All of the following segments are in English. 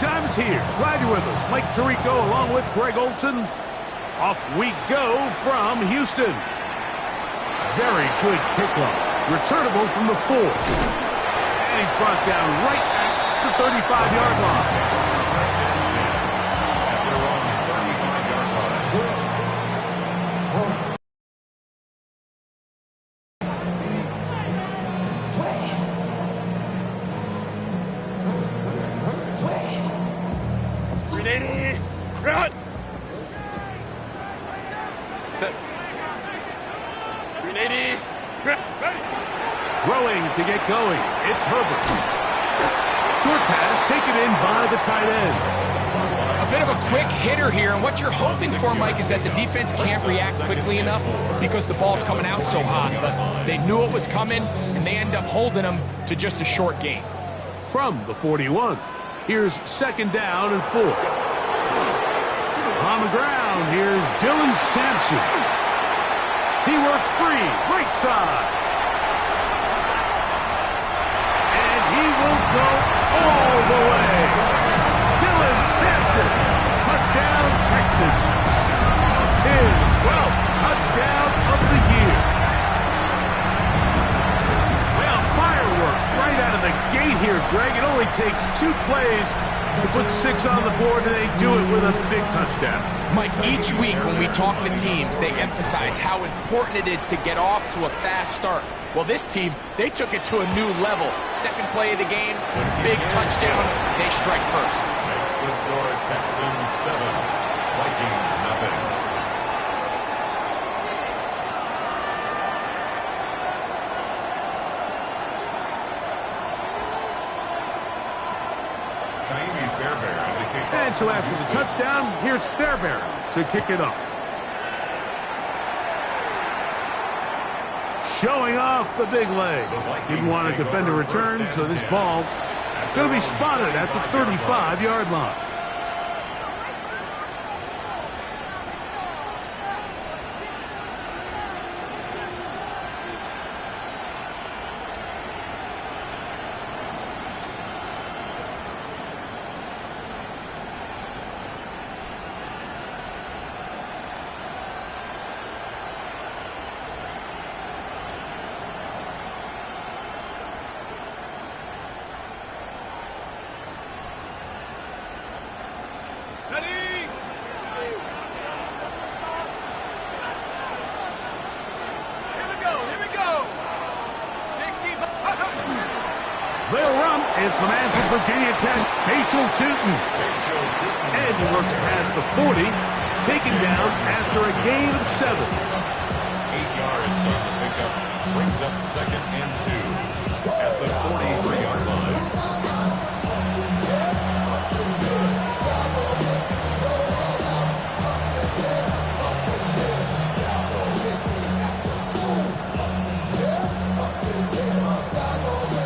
time is here. Glad you're with us. Mike Tirico along with Greg Olson. Off we go from Houston. Very good kickoff. Returnable from the 4. And he's brought down right at the 35-yard line. Throwing to get going. It's Herbert. Short pass taken in by the tight end. A bit of a quick hitter here, and what you're hoping for, Mike, is that the defense can't react quickly enough because the ball's coming out so hot. But they knew it was coming, and they end up holding them to just a short gain. From the 41, here's 2nd down and 4. On the ground, here's Dylan Sampson. He works free, right side. And he will go all the way. Dylan Sampson, touchdown Texans. His 12th touchdown of the year. Well, fireworks right out of the gate here, Greg. It only takes 2 plays to put 6 on the board, and they do it with a big touchdown. Mike, each week when we talk to teams, they emphasize how important it is to get off to a fast start. Well, this team, they took it to a new level. 2nd play of the game, big touchdown, they strike first. Makes the score Texans 7, Vikings nothing. And so after the touchdown, here's Fairbairn to kick it off. Showing off the big leg. Didn't want to defend a return, so this ball going to be spotted at the 35-yard line. They'll run. It's from Anfield, Virginia Tech, Paschal Tootin. And he works past the 40, taken down after a gain of 7. 8 yards on the pickup. Brings up 2nd and 2 at the 43-yard line.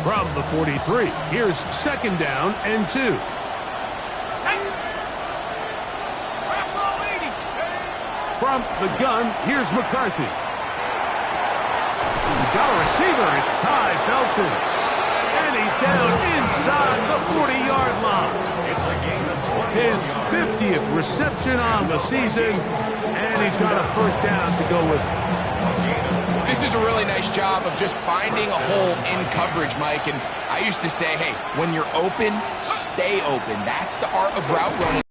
From the 43, here's 2nd down and 2. From the gun, here's McCarthy. He's got a receiver. It's Ty Felton. And he's down inside the 40-yard line. It's a gain of 20. His 50th reception on the season, and he's got a 1st down to go with it. This is a really nice job of just finding a hole in coverage, Mike. And I used to say, hey, when you're open, stay open. That's the art of route running.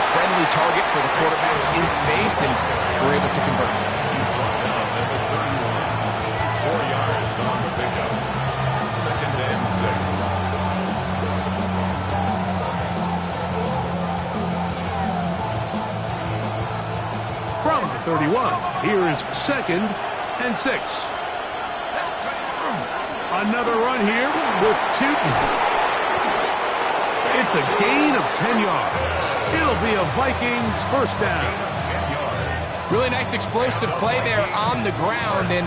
Friendly target for the quarterback in space, and we're able to convert. He's brought down at the 31. 4 yards on the pickup. 2nd and 6. From the 31, here's 2nd and 6. Another run here with Tootin. It's a gain of 10 yards. It'll be a Vikings 1st down. Really nice explosive play there on the ground. And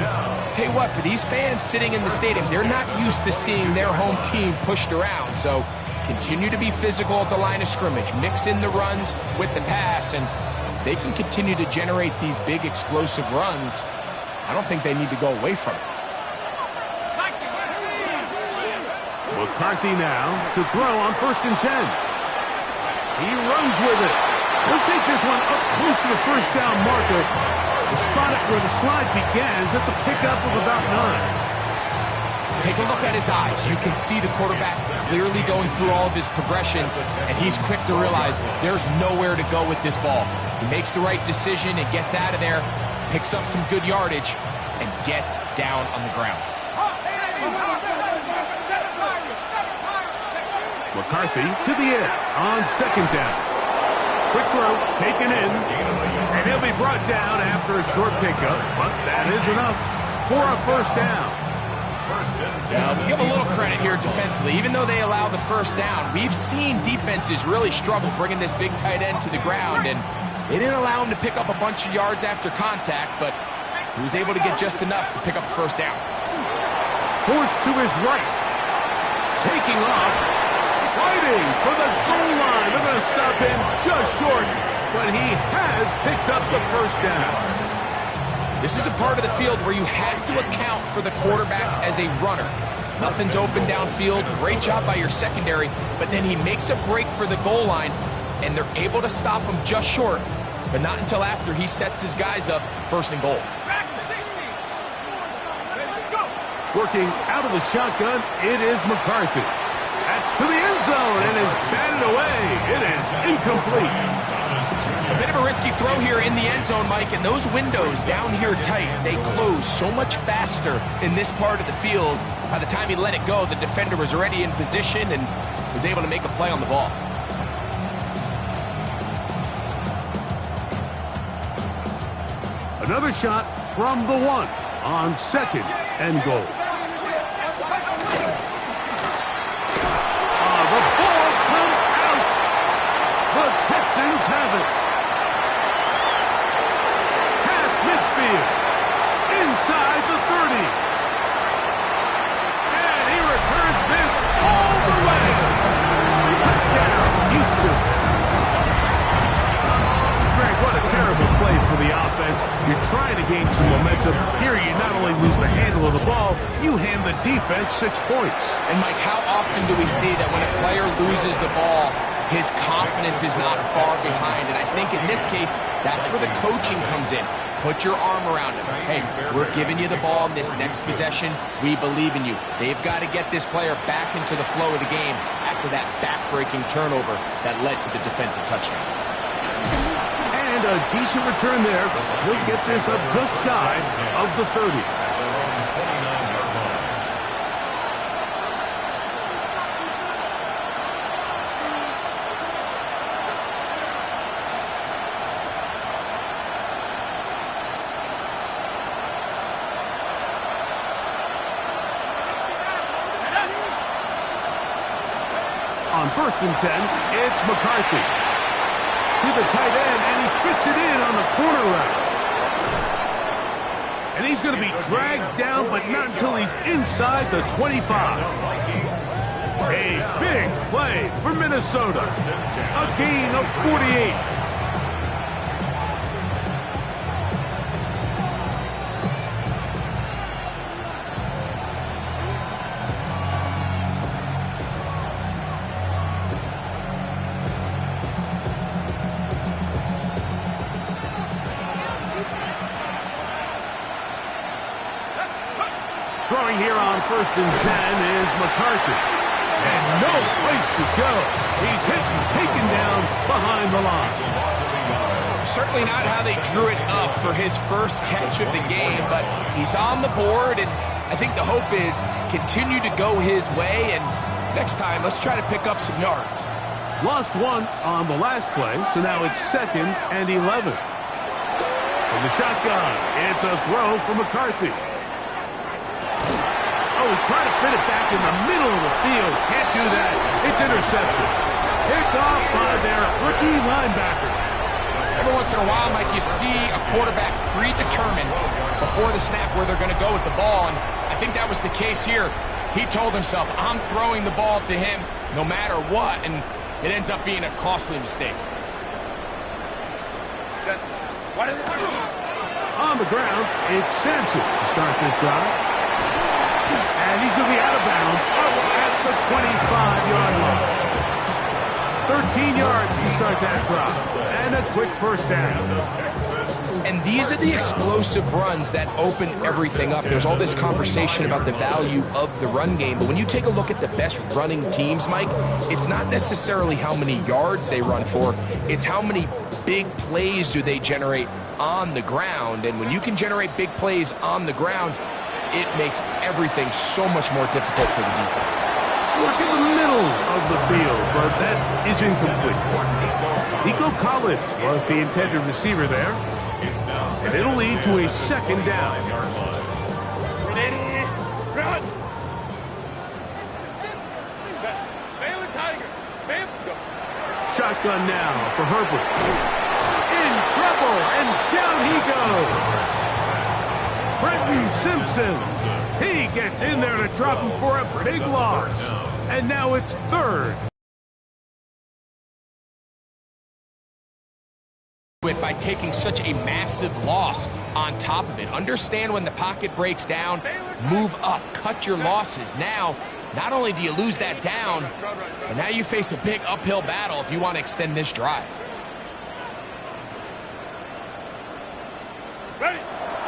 tell you what, for these fans sitting in the stadium, they're not used to seeing their home team pushed around. So continue to be physical at the line of scrimmage. Mix in the runs with the pass, and they can continue to generate these big explosive runs. I don't think they need to go away from it. McCarthy now to throw on 1st and 10. He runs with it. He'll take this one up close to the first down marker. The spot where the slide begins, it's a pickup of about 9. Take a look at his eyes. You can see the quarterback clearly going through all of his progressions, and he's quick to realize there's nowhere to go with this ball. He makes the right decision and gets out of there, picks up some good yardage, and gets down on the ground. McCarthy to the end on 2nd down. Quick throw, taken in, and he'll be brought down after a short pickup, but that is enough for a 1st down. Give a little credit here defensively. Even though they allow the 1st down, we've seen defenses really struggle bringing this big tight end to the ground, and they didn't allow him to pick up a bunch of yards after contact, but he was able to get just enough to pick up the 1st down. Forced to his right, taking off, fighting for the goal line. They're going to stop him just short, but he has picked up the 1st down. This is a part of the field where you have to account for the quarterback as a runner. Nothing's open downfield. Great job by your secondary, but then he makes a break for the goal line, and they're able to stop him just short, but not until after he sets his guys up 1st and goal. Working out of the shotgun, it is McCarthy. That's to the end zone and is batted away. It is incomplete. A bit of a risky throw here in the end zone, Mike, and those windows down here tight, they close so much faster in this part of the field. By the time he let it go, the defender was already in position and was able to make a play on the ball. Another shot from the 1 on 2nd and goal. The ball comes out. The Texans have it. Inside the 30. And he returns this all the way. Touchdown, Houston. Greg, what a terrible play for the offense. You're trying to gain some momentum. Here you not only lose the handle of the ball, you hand the defense 6 points. And Mike, how often do we see that when a player loses the ball, his confidence is not far behind? And I think in this case, that's where the coaching comes in. Put your arm around him. Hey, we're giving you the ball in this next possession. We believe in you. They've got to get this player back into the flow of the game after that back-breaking turnover that led to the defensive touchdown. And a decent return there. He'll get this up just shy of the 30. On 1st and 10, it's McCarthy. To the tight end, and he fits it in on the corner route. And he's going to be dragged down, but not until he's inside the 25. A big play for Minnesota. A gain of 48. Throwing here on 1st and 10 is McCarthy. And no place to go. He's hit and taken down behind the line. Certainly not how they drew it up for his first catch of the game, but he's on the board, and I think the hope is continue to go his way, and next time, let's try to pick up some yards. Lost 1 on the last play, so now it's 2nd and 11. From the shotgun, it's a throw for McCarthy. Oh, he tried to fit it back in the middle of the field. Can't do that. It's intercepted. Picked off by their rookie linebacker. Every once in a while, Mike, you see a quarterback predetermined before the snap where they're going to go with the ball, and I think that was the case here. He told himself, I'm throwing the ball to him no matter what, and it ends up being a costly mistake. On the ground, it's Sampson to start this drive. And he's going to be out of bounds up at the 25-yard line. 13 yards to start that drive, and a quick first down. And these are the explosive runs that open everything up. There's all this conversation about the value of the run game, but when you take a look at the best running teams, Mike, it's not necessarily how many yards they run for, it's how many big plays do they generate on the ground. And when you can generate big plays on the ground, it makes everything so much more difficult for the defense. Look in the middle of the field, but that is incomplete. Nico Collins was the intended receiver there, and it'll lead to a second down. Run! Shotgun now for Herbert. In trouble, and down he goes. Brenton Simpson. He gets in there to drop him for a big loss. And now it's third. By taking such a massive loss on top of it. Understand when the pocket breaks down, move up, cut your losses. Now, not only do you lose that down, but now you face a big uphill battle if you want to extend this drive. Ready.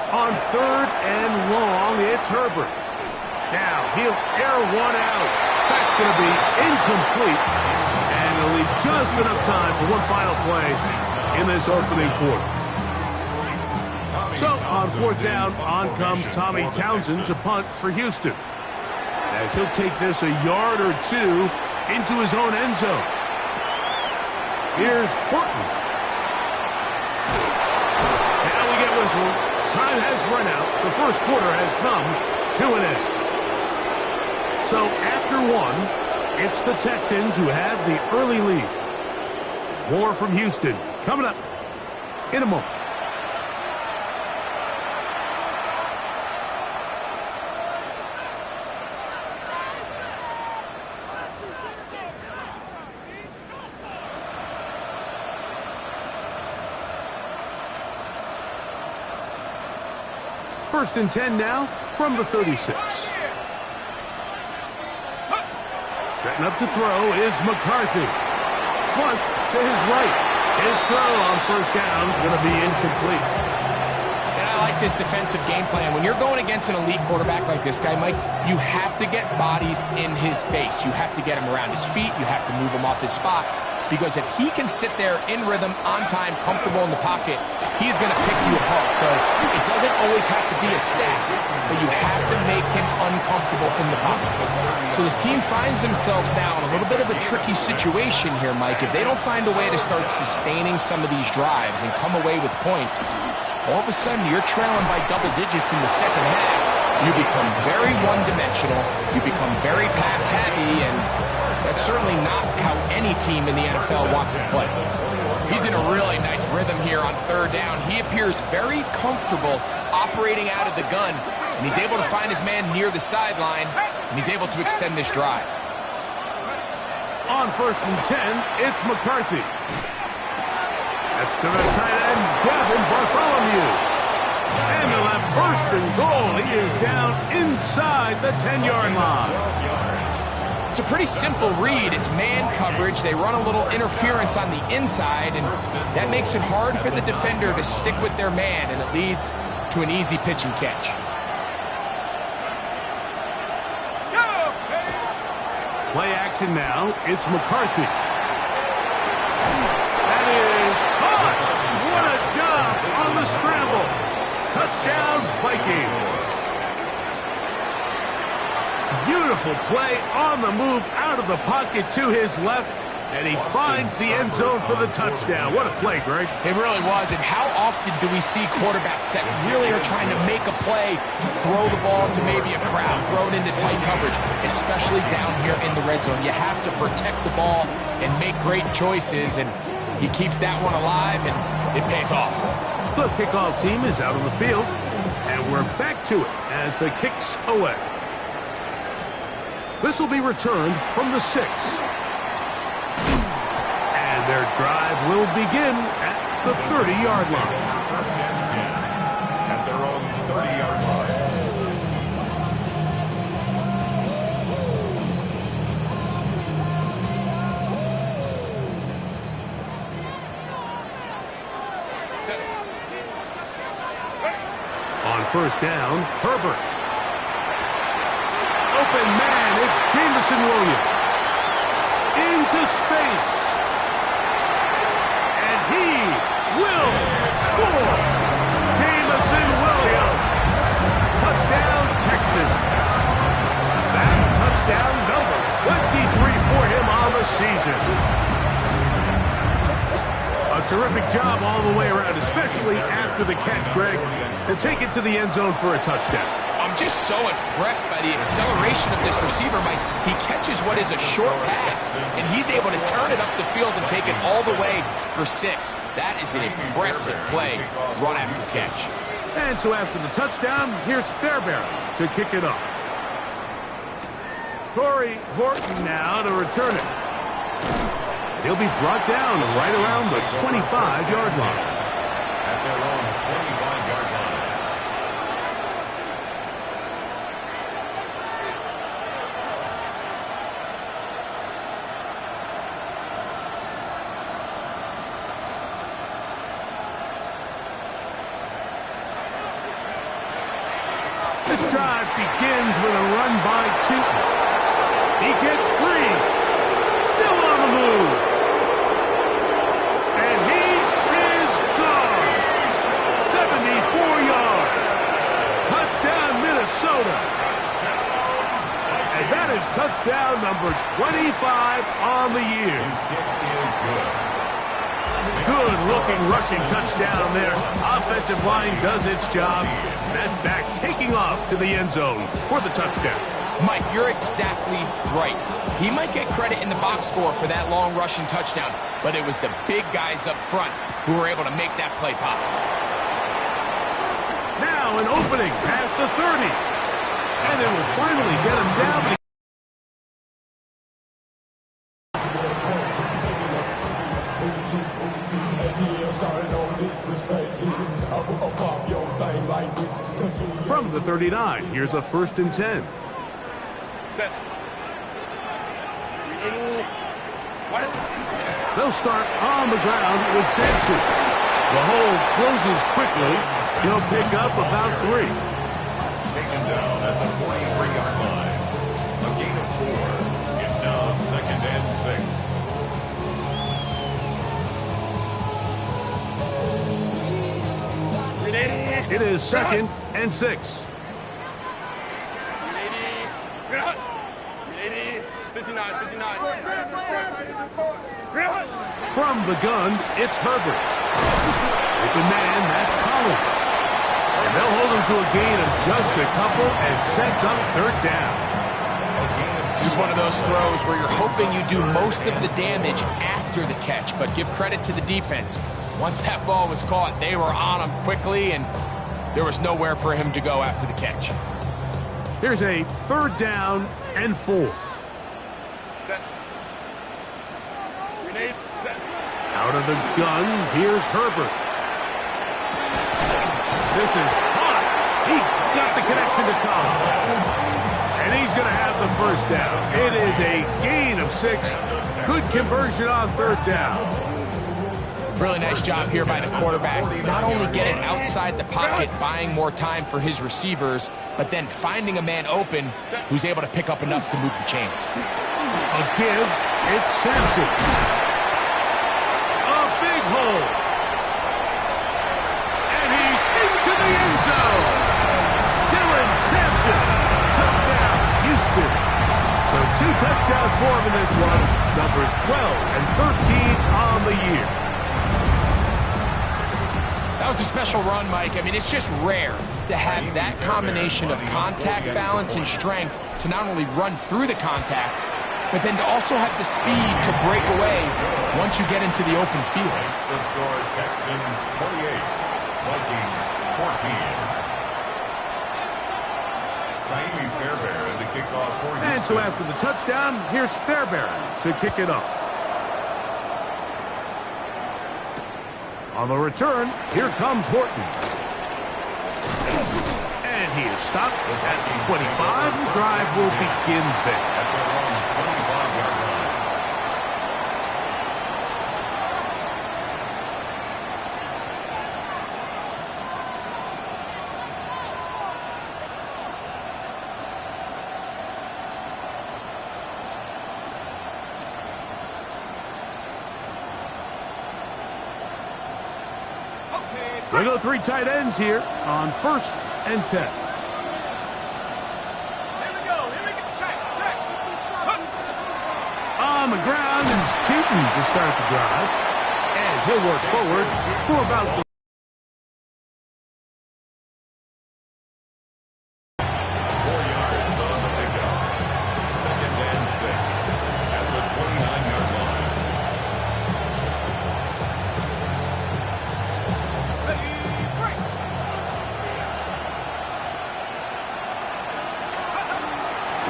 On third and long, it's Herbert. Now, he'll air one out. That's going to be incomplete. And it'll leave just enough time for one final play in this opening quarter. So, on fourth down, on comes Tommy Townsend to punt for Houston, as he'll take this a yard or two into his own end zone. Here's Horton. Now we get whistles. Time has run out. The first quarter has come to an end. So, after one, it's the Texans who have the early lead. More from Houston coming up in a moment. First and 10 now from the 36. Setting up to throw is McCarthy. Flush to his right. His throw on first down is going to be incomplete. And I like this defensive game plan. When you're going against an elite quarterback like this guy, Mike, you have to get bodies in his face. You have to get him around his feet. You have to move him off his spot. Because if he can sit there in rhythm, on time, comfortable in the pocket, he's going to pick you apart. So it doesn't always have to be a sack, but you have to make him uncomfortable in the pocket. So this team finds themselves now in a little bit of a tricky situation here, Mike. If they don't find a way to start sustaining some of these drives and come away with points, all of a sudden you're trailing by double digits in the second half. You become very one-dimensional. You become very pass-happy, and that's certainly not how any team in the NFL wants to play. He's in a really nice rhythm here on third down. He appears very comfortable operating out of the gun, and he's able to find his man near the sideline, and he's able to extend this drive. On first and 10, it's McCarthy. That's to the tight end, Gavin Bartholomew. And they'll have first and goal. He is down inside the 10-yard line. It's a pretty simple read. It's man coverage. They run a little interference on the inside, and that makes it hard for the defender to stick with their man, and it leads to an easy pitch and catch. Play action now. It's McCarthy. That is caught. What a job on the scramble. Touchdown, Vikings. Beautiful play on the move out of the pocket to his left, and he finds the end zone for the touchdown. What a play, Greg. It really was, and how often do we see quarterbacks that really are trying to make a play, throw the ball to maybe a crowd, throw it into tight coverage, especially down here in the red zone. You have to protect the ball and make great choices, and he keeps that one alive, and it pays off. The kickoff team is out on the field, and we're back to it as the kick's away. This will be returned from the 6. And their drive will begin at the 30-yard line. First and 10 at their own 30-yard line. first down. Herbert. Open man, it's Jameson Williams. Into space. And he will score. Jameson Williams. Touchdown, Texans. That touchdown number 23 for him on the season. A terrific job all the way around, especially after the catch, Greg, to take it to the end zone for a touchdown. I'm just so impressed by the acceleration of this receiver, Mike. He catches what is a short pass, and he's able to turn it up the field and take it all the way for 6. That is an impressive play, run after the catch. And so after the touchdown, here's Fairbairn to kick it off. Corey Horton now to return it. He'll be brought down right around the 25-yard line. At their own 25-yard line. This drive begins with a run by Cheaton. He gets free. Still on the move. And he is gone. 74 yards. Touchdown, Minnesota. And that is touchdown number 25 on the year. His kick is good. Good-looking rushing touchdown there. Offensive line does its job. That back taking off to the end zone for the touchdown. Mike, you're exactly right. He might get credit in the box score for that long rushing touchdown, but it was the big guys up front who were able to make that play possible. Now an opening past the 30. And it will finally get him down. From the 39, here's a 1st and 10. They'll start on the ground with Sampson. The hole closes quickly. He'll pick up about 3. Taken down at the 43-yard line. A gain of 4. It's now 2nd and 6. It is 2nd and 6. 59. From the gun, it's Herbert. Open man, that's Collins. And they'll hold him to a gain of just a couple and sets up 3rd down. This is one of those throws where you're hoping you do most of the damage after the catch, but give credit to the defense. Once that ball was caught, they were on him quickly, and there was nowhere for him to go after the catch. Here's a 3rd down and 4. Out of the gun, here's Herbert. This is hot. He got the connection to Collins. And he's going to have the 1st down. It is a gain of 6. Good conversion on 3rd down. Really nice job here by the quarterback. Not only getting outside the pocket, buying more time for his receivers, but then finding a man open who's able to pick up enough to move the chains. A give, it's Sampson. Hole. And he's into the end zone. Dylan Sampson. Touchdown, Houston. So 2 touchdowns for him in this one. Numbers 12 and 13 on the year. That was a special run, Mike. I mean, it's just rare to have that combination of contact balance and strength to not only run through the contact, but then to also have the speed to break away once you get into the open field. Makes the score Texans 28, Vikings 14. Naimi Fairbairn to kick off for Houston. And so after the touchdown, here's Fairbairn to kick it off. On the return, here comes Horton. And he is stopped at the 25. The drive will begin there. At their own 25-yard line. They go 3 tight ends here on 1st and 10. On the ground, and it's Tootin to start the drive. And he'll work forward for about 4 yards on the pickup. 2nd and 6 at the 29-yard line.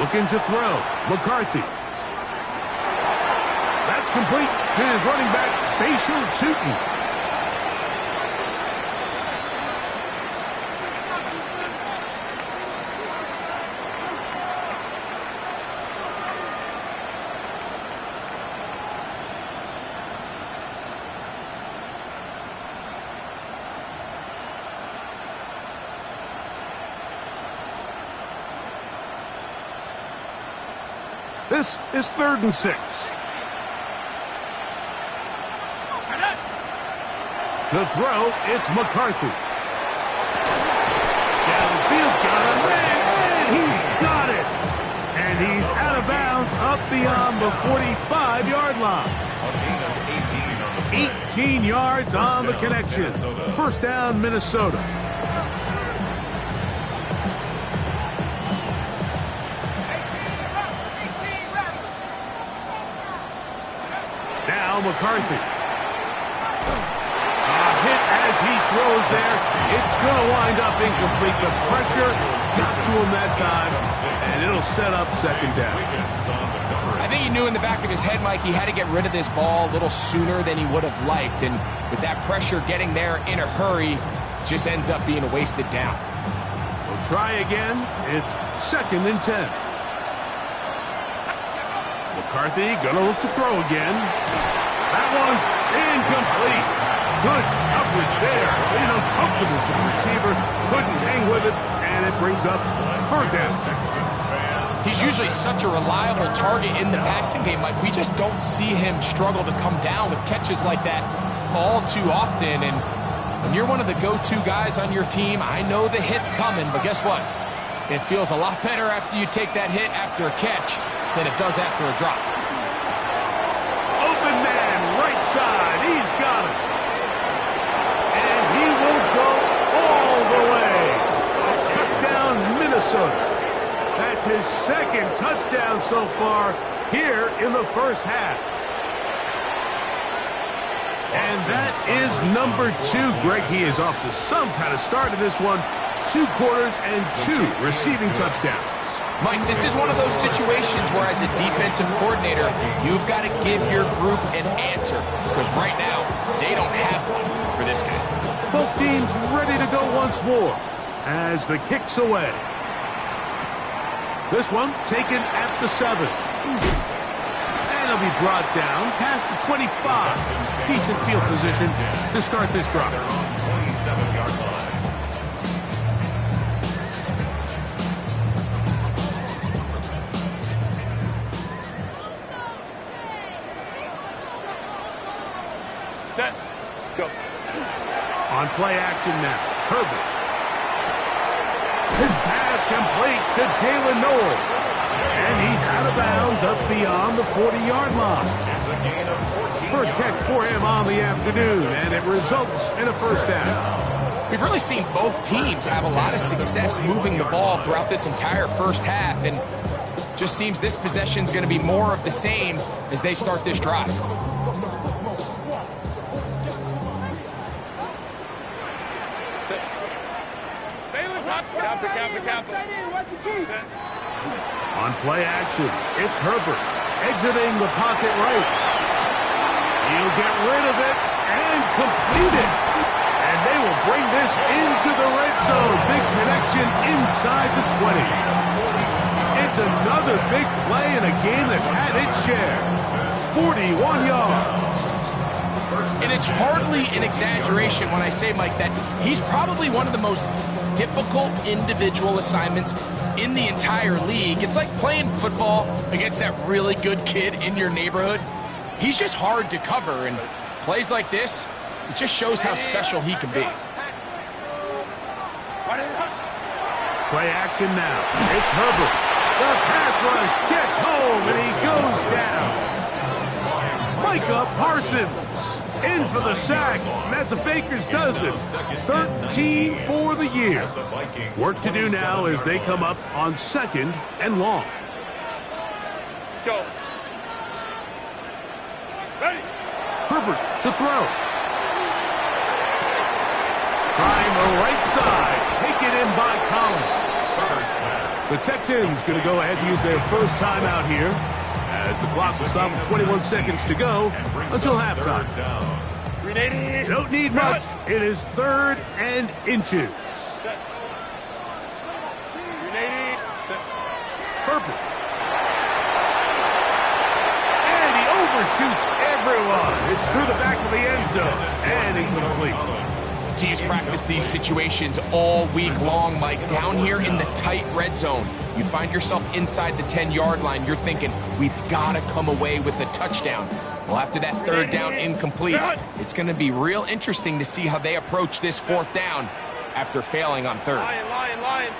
looking to throw. McCarthy. That's complete to his running back, Bashal Tootin. This is 3rd and 6. To throw, it's McCarthy. Downfield, got him, and he's got it. And he's out of bounds up beyond the 45-yard line. 18 yards on the connection. First down, Minnesota. Now McCarthy. Hit as he throws there. It's going to wind up incomplete. The pressure got to him that time, and it'll set up 2nd down. I think he knew in the back of his head, Mike, he had to get rid of this ball a little sooner than he would have liked. And with that pressure getting there in a hurry, just ends up being a wasted down. We'll try again. It's 2nd and 10. McCarthy going to look to throw again. That one's incomplete. Good coverage there. Made it uncomfortable for the receiver. Couldn't hang with it, and it brings up 3rd down. He's usually such a reliable target in the passing game. Like, we just don't see him struggle to come down with catches like that all too often. And when you're one of the go-to guys on your team, I know the hit's coming, but guess what? It feels a lot better after you take that hit after a catch than it does after a drop. Open man, right side. He's got it. And he will go all the way. Touchdown, Minnesota. That's his 2nd touchdown so far here in the first half. And that is number 2. Greg, he is off to some kind of start in this one. 2 quarters and 2 receiving touchdowns. Mike, this is one of those situations where as a defensive coordinator, you've got to give your group an answer. Because right now, they don't have one for this guy. Both teams ready to go once more as the kick's away. This one taken at the 7. And he'll be brought down past the 25. Decent field position to start this drive. 27-yard line. Set. Let's go. On play action now. Herbert. His pass complete to Jalen Noel. And he's out of bounds up beyond the 40-yard line. First catch for him on the afternoon, and it results in a first down. We've really seen both teams have a lot of success moving the ball throughout this entire first half, and just seems this possession's going to be more of the same as they start this drive. On play action, it's Herbert exiting the pocket right. He'll get rid of it and complete it. And they will bring this into the red zone. Big connection inside the 20. It's another big play in a game that's had its share. 41 yards. And it's hardly an exaggeration when I say, Mike, that he's probably one of the most difficult individual assignments in the entire league. It's like playing football against that really good kid in your neighborhood. He's just hard to cover, and plays like this, it just shows how special he can be. Play action now. It's Herbert. The pass rush gets home, and he goes down. Micah Parsons in for the sack. And that's a Baker's dozen. 13 for the year. Work to do now as they come up on 2nd and long. Go. Ready. Herbert to throw. Trying the right side. Taken in by Collins. The Texans going to go ahead and use their first timeout here as the clock will stop with 21 seconds to go until halftime. Don't need much. It is 3rd and inches. Herbert. And he overshoots everyone. It's through the back of the end zone and incomplete. Teams practice these situations all week long, Mike. Down here in the tight red zone, you find yourself inside the 10-yard line. You're thinking, we've got to come away with a touchdown. Well, after that 3rd down incomplete, it's going to be real interesting to see how they approach this 4th down after failing on 3rd. Lion.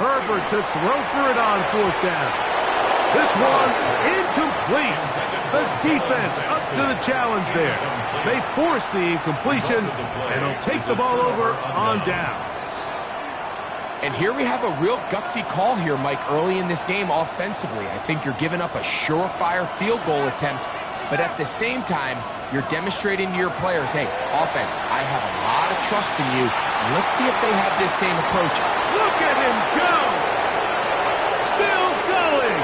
Herbert to throw for it on 4th down. This one incomplete. The defense up to the challenge there. They force the incompletion, and they'll take the ball over on downs. And here we have a real gutsy call here, Mike, early in this game offensively. I think you're giving up a surefire field goal attempt, but at the same time, you're demonstrating to your players, hey, offense, I have a lot of trust in you. Let's see if they have this same approach. Look at him go! Still going!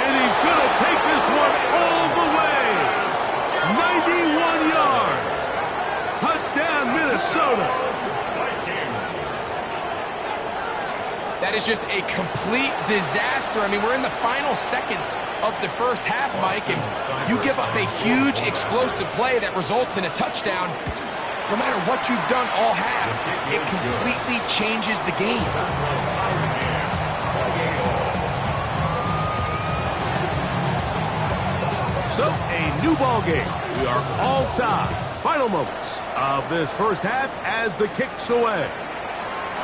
And he's going to take this one all the way. 91 yards. Touchdown, Minnesota. That is just a complete disaster. I mean, we're in the final seconds of the first half, Mike, and you give up a huge explosive play that results in a touchdown. No matter what you've done all half, it completely changes the game. So, a new ball game. We are all tied. Final moments of this first half as the kick's away.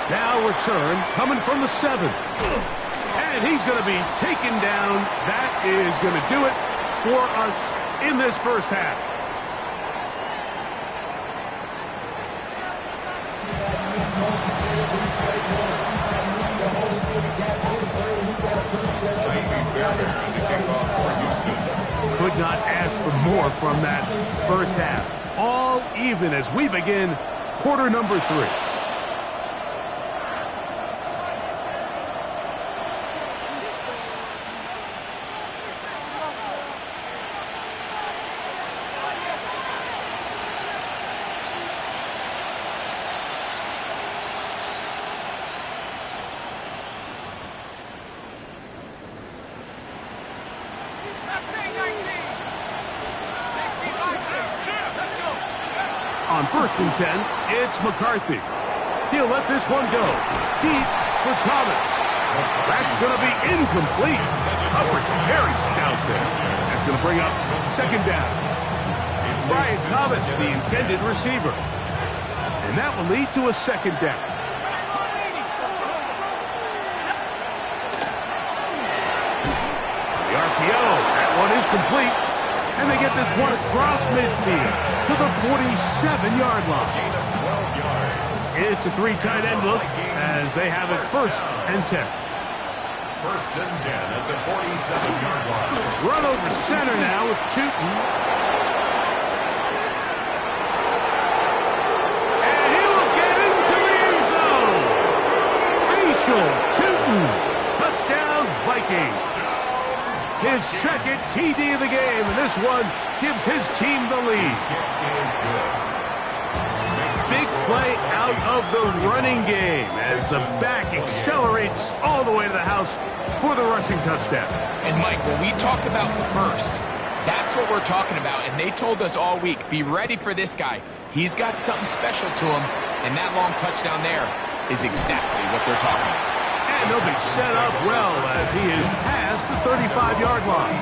Now return coming from the 7. And he's going to be taken down. That is going to do it for us in this first half. Could not ask for more from that first half. All even as we begin quarter number 3. On 1st and 10, it's McCarthy. He'll let this one go. Deep for Thomas. That's going to be incomplete. Coverage very stout there. That's going to bring up 2nd down. Brian Thomas, the intended receiver. And that will lead to a 2nd down. The RPO, that one is complete. And they get this one across midfield to the 47-yard line. It's a 3 tight end look as they have it 1st and 10. 1st and 10 at the 47-yard line. Run over center now with Tootin. And he will get into the end zone. Rachel Tootin. Touchdown Vikings. His 2nd TD of the game, and this one gives his team the lead. Big play out of the running game as the back accelerates all the way to the house for the rushing touchdown. And, Mike, when we talk about burst, that's what we're talking about, and they told us all week, be ready for this guy. He's got something special to him, and that long touchdown there is exactly what they're talking about. And they'll be set up well as he is past the 35-yard line.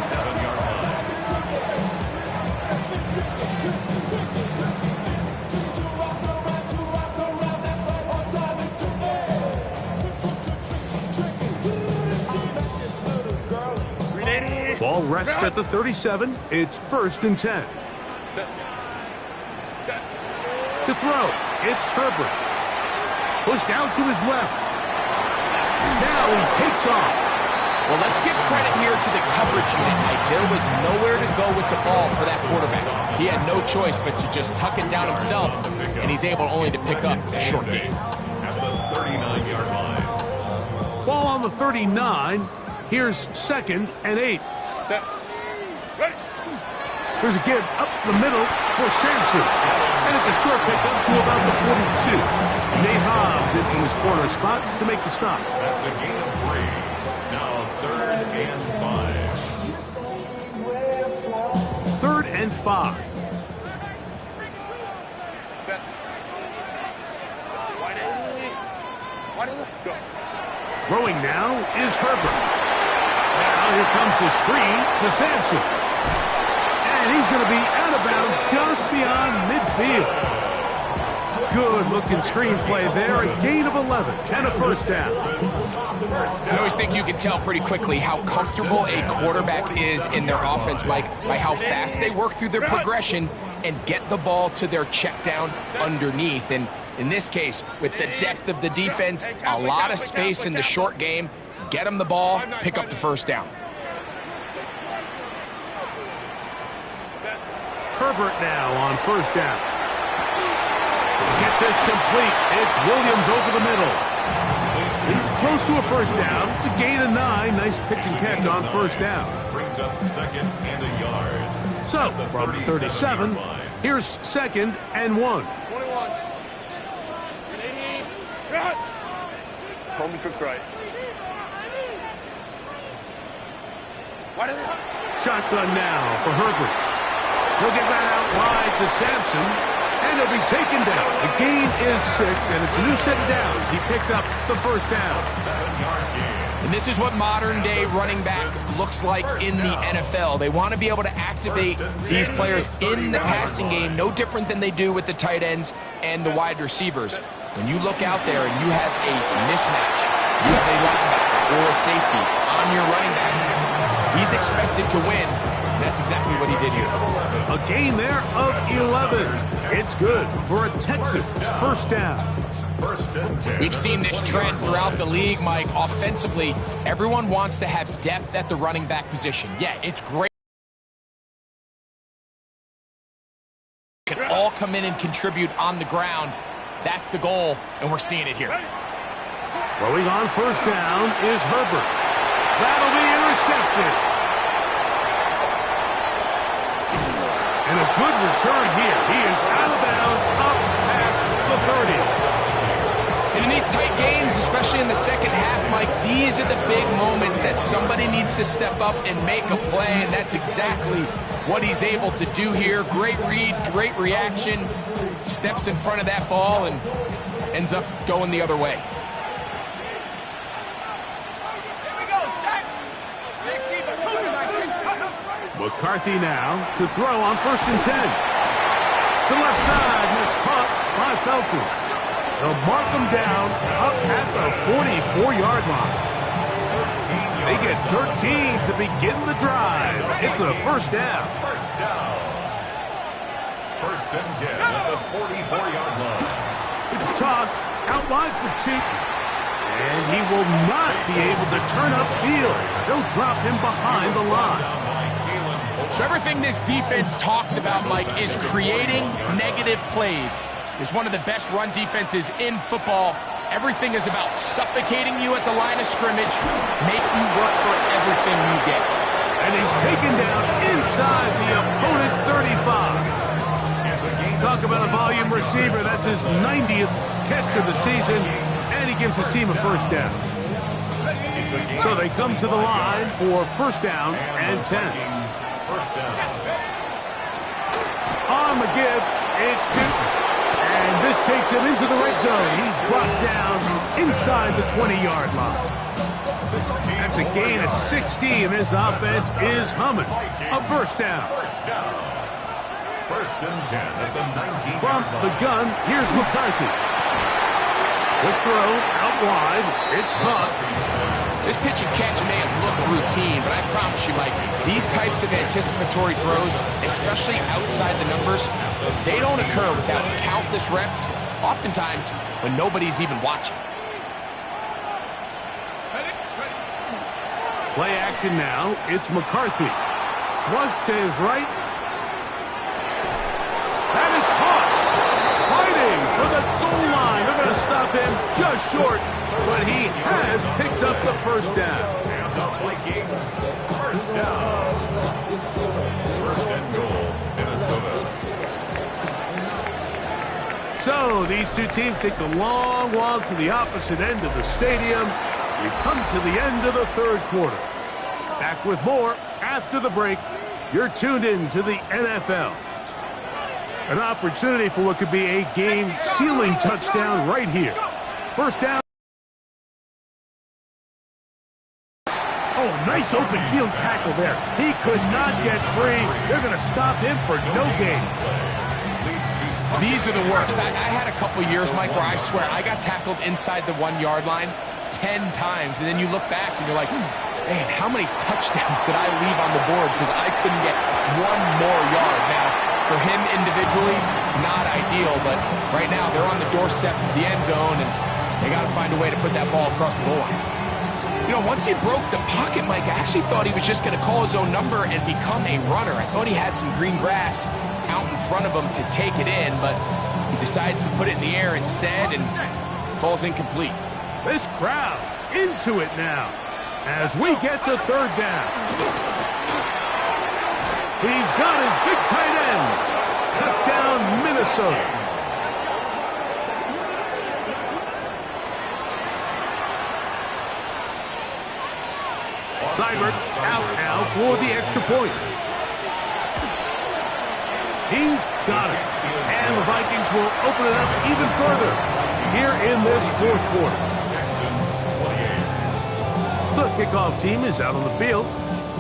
Ball rests at the 37. It's 1st and 10. Set. Set. To throw, it's Herbert. Pushed out to his left. Now he takes off. Well, let's give credit here to the coverage unit, Mike. There was nowhere to go with the ball for that quarterback. He had no choice but to just tuck it down himself, and he's able only to pick up a short gain. At the 39-yard line. Ball on the 39. Here's 2nd and 8. Set. Ready. There's a give up the middle for Sampson. And it's a short pickup to about the 42. Nate Hobbs in from his corner spot to make the stop. That's a gain of 3. Now 3rd and 5. 3rd and 5. Set. Wide end. Wide end. Go. Throwing now is Herbert. Now here comes the screen to Sampson. And he's going to be out of bounds just beyond midfield. Good-looking screenplay there. A gain of 11 and a 1st down. I always think you can tell pretty quickly how comfortable a quarterback is in their offense, Mike, by how fast they work through their progression and get the ball to their check down underneath. And in this case, with the depth of the defense, a lot of space in the short game, get them the ball, pick up the 1st down. Herbert now on 1st down. Get this complete. It's Williams over the middle. He's close to a 1st down. It's a gain of 9. Nice pitch and catch on 1st down. Brings up 2nd and a yard. So, from the 37, here's 2nd and 1. 21. 80. Cut. Comey trips right. Wide end. Shotgun now for Herbert. He'll get that out wide to Sampson, and he'll be taken down. The gain is 6, and it's a new set of downs. He picked up the 1st down. 7-yard gain. And this is what modern-day running back looks like in the NFL. They want to be able to activate these players in the passing game, no different than they do with the tight ends and the wide receivers. When you look out there and you have a mismatch, you have a linebacker or a safety on your running back, he's expected to win. That's exactly what he did here. A gain there of 11. It's good for a Texas 1st down. 1st and 10. We've seen this trend throughout the league, Mike. Offensively, everyone wants to have depth at the running back position. Yeah, it's great. Can all come in and contribute on the ground. That's the goal, and we're seeing it here. Throwing on 1st down is Herbert. That'll be intercepted. And a good return here. He is out of bounds up past the 30. And in these tight games, especially in the second half, Mike, these are the big moments that somebody needs to step up and make a play, and that's exactly what he's able to do here. Great read, great reaction, steps in front of that ball and ends up going the other way. McCarthy now to throw on 1st and 10. The left side, and it's caught by Felton. They'll mark him down up at the 44-yard line. They get 13 to begin the drive. It's a 1st down. 1st down. 1st and 10 at the 44-yard line. It's a toss out wide for Cheek. And he will not be able to turn upfield. They'll drop him behind the line. So everything this defense talks about, Mike, is creating negative plays. It's one of the best run defenses in football. Everything is about suffocating you at the line of scrimmage, make you work for everything you get. And he's taken down inside the opponent's 35. Talk about a volume receiver. That's his 90th catch of the season, and he gives the team a 1st down. So they come to the line for 1st down and 10. 1st down. On the give, it's Newton. And this takes him into the red zone. He's brought down inside the 20-yard line. That's a gain of 16. This offense is humming. A 1st down. 1st and 10 at the 19. From the gun, here's McCarthy. Quick throw out wide. It's caught. This pitch and catch may have looked routine, but I promise you, Mike, these types of anticipatory throws, especially outside the numbers, they don't occur without countless reps, oftentimes when nobody's even watching. Play action now. It's McCarthy. Flush to his right. That is caught. Fighting for the goal line. They're going to stop him just short, but he has picked up the first down. And the Vikings, first down. First and goal, Minnesota. So these two teams take the long walk to the opposite end of the stadium. We've come to the end of the third quarter. Back with more after the break. You're tuned in to the NFL. An opportunity for what could be a game-sealing touchdown right here. First down. Oh, nice open field tackle there. He could not get free. They're going to stop him for no gain. These are the worst. I had a couple years, Mike, where I swear I got tackled inside the 1-yard line 10 times, and then you look back and you're like, man, how many touchdowns did I leave on the board because I couldn't get one more yard? Now, for him individually, not ideal, but right now they're on the doorstep of the end zone, and they got to find a way to put that ball across the goal line. You know, once he broke the pocket, Mike, I actually thought he was just going to call his own number and become a runner. I thought he had some green grass out in front of him to take it in, but he decides to put it in the air instead and falls incomplete. This crowd into it now as we get to third down. He's got his big tight end. Touchdown, Minnesota. Seibert out now for the extra point. He's got it. And the Vikings will open it up even further here in this fourth quarter. The kickoff team is out on the field,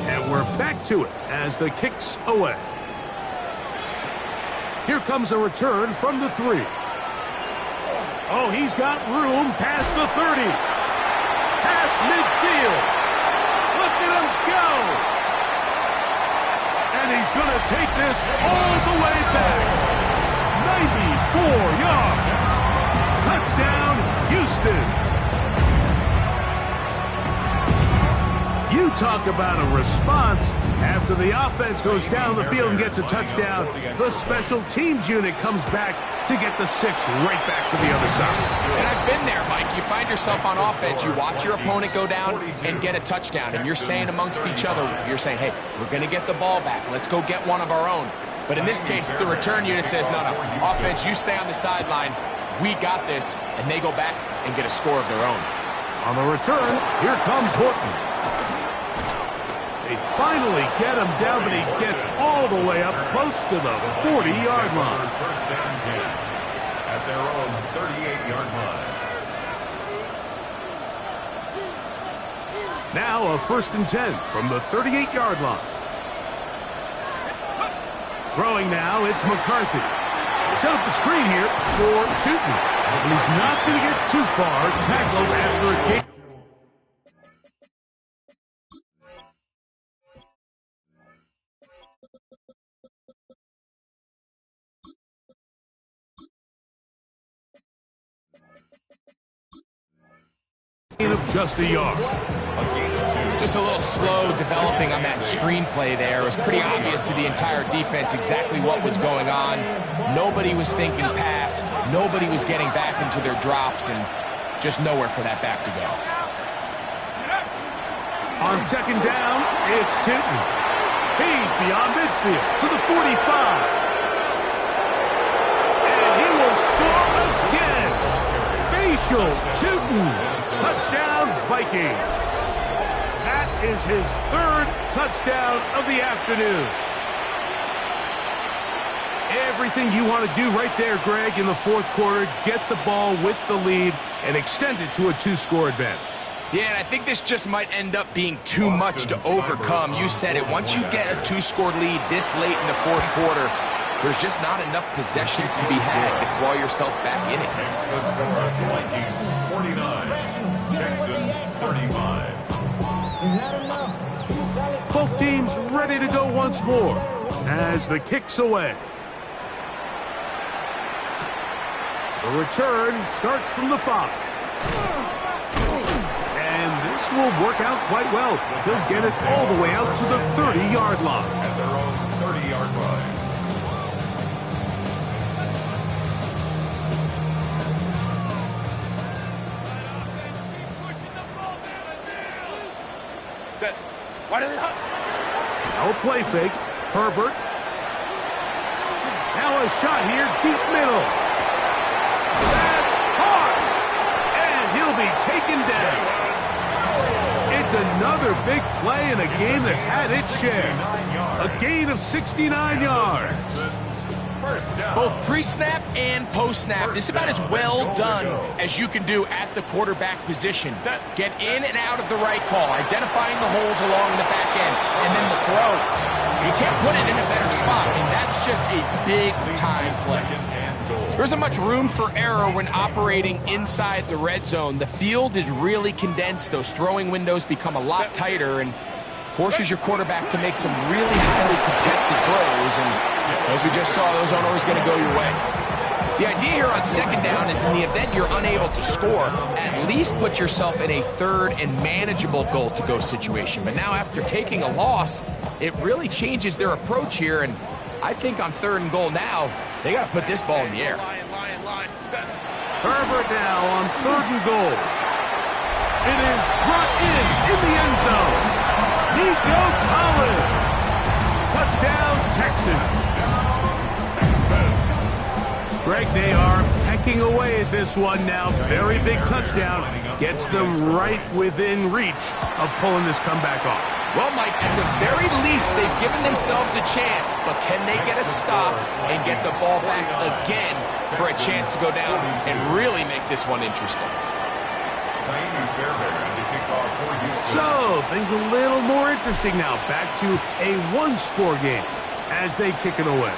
and we're back to it as the kick's away. Here comes a return from the 3. Oh, he's got room past the 30. Past midfield. Look at him go! And he's going to take this all the way back. 94 yards. Touchdown, Houston. You talk about a response. After the offense goes down the field and gets a touchdown, the special teams unit comes back to get the 6 right back for the other side. And I've been there, Mike. You find yourself on offense, you watch your opponent go down and get a touchdown, and you're saying amongst each other, you're saying, hey, we're going to get the ball back. Let's go get one of our own. But in this case, the return unit says, no, offense, you stay on the sideline. We got this, and they go back and get a score of their own. On the return, here comes Horton. They finally get him down, but he gets all the way up close to the 40-yard line. First down 10 at their own 38-yard line. Now a 1st and 10 from the 38-yard line. Throwing now, it's McCarthy. Set up the screen here for Tootin. And he's not going to get too far. Tackled after a kick. Of just a yard. Just a little slow developing on that screenplay there. It was pretty obvious to the entire defense exactly what was going on. Nobody was thinking pass. Nobody was getting back into their drops, and just nowhere for that back to go. On second down, it's Tootin. He's beyond midfield to the 45. And he will score again. Facial Tootin. Touchdown, Vikings. That is his 3rd touchdown of the afternoon. Everything you want to do right there, Greg, in the 4th quarter. Get the ball with the lead and extend it to a 2-score advantage. Yeah, and I think this just might end up being too much to overcome. You said it. Once you get a 2-score lead this late in the 4th quarter, there's just not enough possessions to be had to claw yourself back in it. Makes the score Vikings 49, Texans 35. Both teams ready to go once more as the kick's away. The return starts from the 5. And this will work out quite well. They'll get it all the way out to the 30-yard line. At their own 30-yard line. Set. Why did they hop? Now a play fake. Herbert. Now a shot here, deep middle. That's hard. And he'll be taken down. It's another big play in a game that's had its share. A gain of 69 yards. First down. Both pre-snap and post-snap, this is about as well done as you can do at the quarterback position. Get in and out of the right call, identifying the holes along the back end, and then the throw. You can't put it in a better spot, and that's just a big-time play. There isn't much room for error when operating inside the red zone. The field is really condensed. Those throwing windows become a lot tighter and forces your quarterback to make some really highly contested throws. And as we just saw, those aren't always going to go your way. The idea here on second down is in the event you're unable to score, at least put yourself in a third and manageable goal-to-go situation. But now after taking a loss, it really changes their approach here. And I think on third and goal now, they got to put this ball in the air. Line. Set. Herbert now on third and goal. It is brought in the end zone. Nico Collins. Touchdown, Texans. Greg, they are pecking away at this one now. Very big touchdown. Gets them right within reach of pulling this comeback off. Well, Mike, at the very least, they've given themselves a chance, but can they get a stop and get the ball back again for a chance to go down and really make this one interesting? So, things a little more interesting now. Back to a one-score game as they kick it away.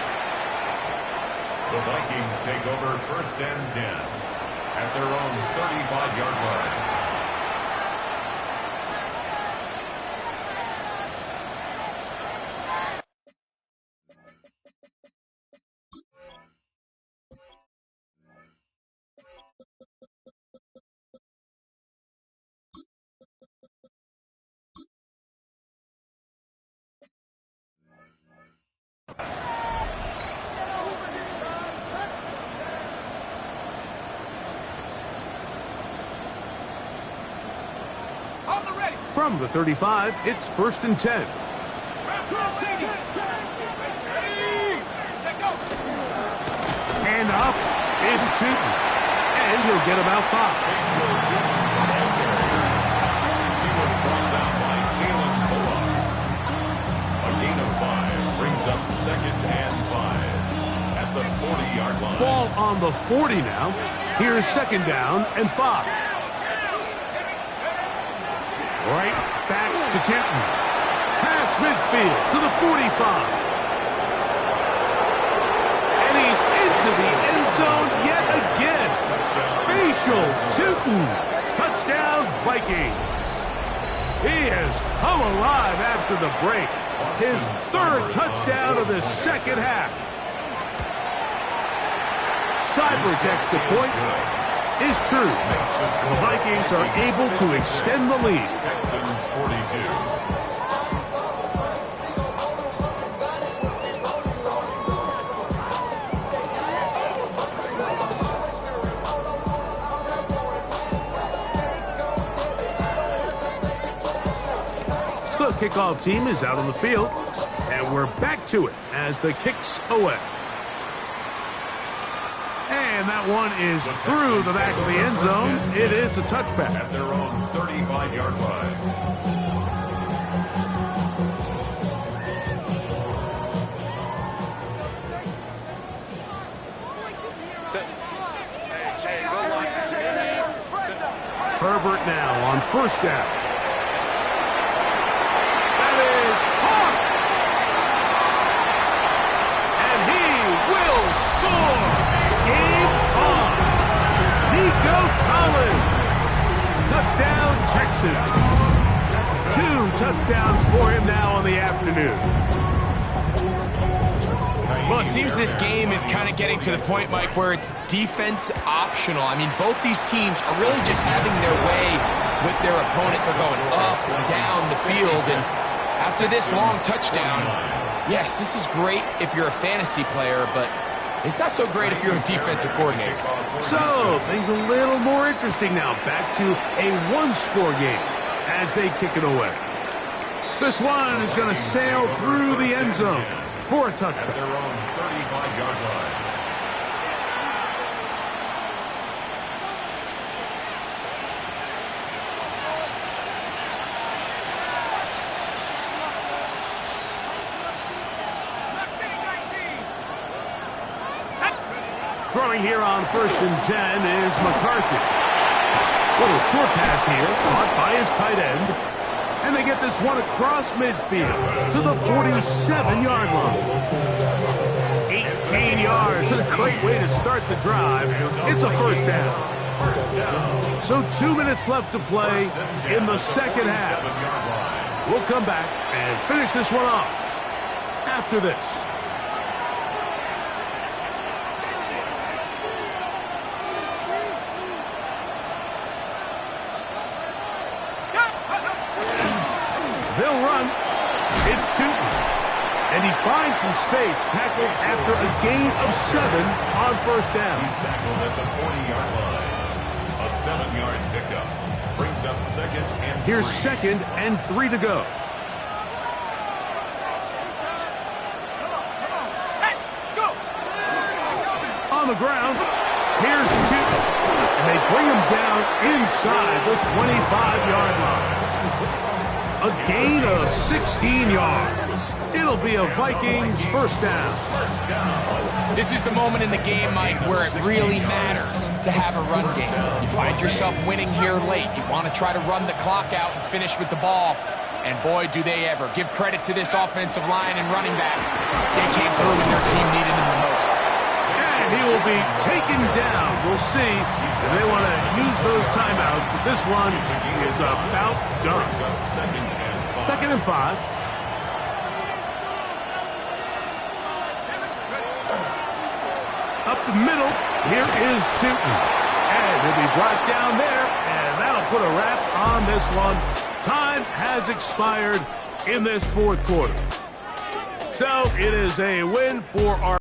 The Vikings take over first and 10 at their own 35-yard line. From the 35, it's first and 10. And up, it's Tootin. And he'll get about 5. He was brought down by Kalen Bullock. A gain of 5 brings up second and 5 at the 40-yard line. Ball on the 40 now. Here's second down and 5. Right back to Tinton. Past midfield to the 45. And he's into the end zone yet again. Facial Tinton. Touchdown Vikings. He has come alive after the break. His third touchdown of the second half. Cyber's extra point is true. The Vikings are able to extend the lead. Texans 42. The kickoff team is out on the field, and we're back to it as the kick's away. And that one is through the back of the end zone. It is a touchback. At their own 35-yard line. Herbert now on first down. That is hard. And he will score. Game on. Nico Collins. Touchdown, Texans. 2 afternoon. Well, it seems this game is kind of getting to the point, Mike, where it's defense optional. I mean, both these teams are really just having their way with their opponents. They're going up and down the field. And after this long touchdown, yes, this is great if you're a fantasy player, but it's not so great if you're a defensive coordinator. So, things a little more interesting now. Back to a one-score game as they kick it away. This one is going to sail through the end zone for a touchdown. At their own 35-yard line. Throwing here on 1st and 10 is McCarthy. Little short pass here, caught by his tight end. And they get this one across midfield to the 47-yard line. 18 yards. A great way to start the drive. It's a first down. So 2 minutes left to play in the second half. We'll come back and finish this one off after this. They'll run. It's Tootin. And he finds some space, tackled after a gain of 7 on first down. He's tackled at the 40-yard line. A 7-yard pickup brings up 2nd and 3. Here's 2nd and 3 to go. On the ground, here's Tootin. And they bring him down inside the 25-yard line. A gain of 16 yards. It'll be a Vikings first down. This is the moment in the game, Mike, where it really matters to have a run game. You find yourself winning here late. You want to try to run the clock out and finish with the ball. And boy, do they ever. Give credit to this offensive line and running back. They came through when their team needed him the most. And he will be taken down. We'll see if they want to use those timeouts, but this one is about done. 2nd and 5. Up the middle, here is Tootin. And he'll be brought down there, and that'll put a wrap on this one. Time has expired in this fourth quarter. So it is a win for our